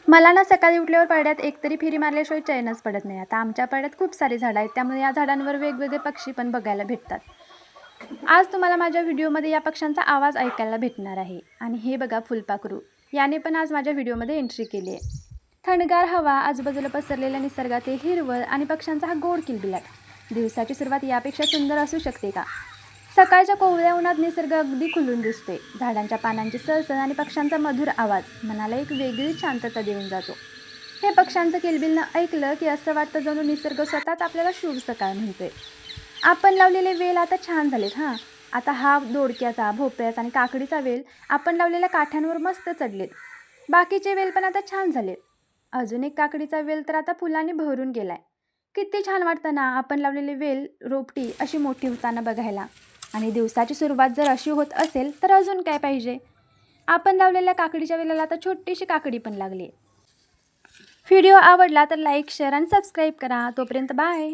मला ना सकाळी उठल्यावर पाड्यात एकतरी फेरी मारल्याशिवाय चैनच पडत नाही. आता आमच्या पाड्यात खूप सारी झाडं आहेत, त्यामुळे या झाडांवर वेगवेगळे पक्षी पण बघायला भेटतात. आज तुम्हाला माझ्या व्हिडिओमध्ये या पक्ष्यांचा आवाज ऐकायला भेटणार आहे. आणि हे बघा फुलपाखरू, याने पण आज माझ्या व्हिडिओमध्ये एंट्री केली आहे. थंडगार हवा, आजूबाजूला पसरलेल्या निसर्गातील हिरवळ आणि पक्ष्यांचा हा गोड किलबिलाट. दिवसाची सुरुवात यापेक्षा सुंदर असू शकते का? सकाळच्या कोवळ्या उन्हात निसर्ग अगदी खुलून दिसतोय. झाडांच्या पानांची सळसळ आणि पक्ष्यांचा मधुर आवाज मनाला एक वेगळीच शांतता देऊन जातो. हे पक्ष्यांचं किलबिल ऐकलं की असं वाटतं जणू निसर्ग स्वतःच आपल्याला शुभ सकाळ म्हणतोय. आपण लावलेले वेल आता छान झालेत हां. आता हा दोडक्याचा, भोपळ्याचा आणि काकडीचा वेल आपण लावलेल्या काठ्यांवर मस्त चढलेत. बाकीचे वेल पण आता छान झालेत. अजून एक काकडीचा वेल तर आता फुलांनी भरून गेलाय. किती छान वाटतं ना आपण लावलेली वेल रोपटी अशी मोठी होताना बघायला. आणि दिवसाची सुरुवात जर अशी होत असेल तर अजून काय पाहिजे. आपण लावलेल्या काकडीच्या वेलाला आता छोटीशी काकडी पण लागली. व्हिडिओ आवडला तर लाईक, शेअर आणि सबस्क्राईब करा. तोपर्यंत बाय.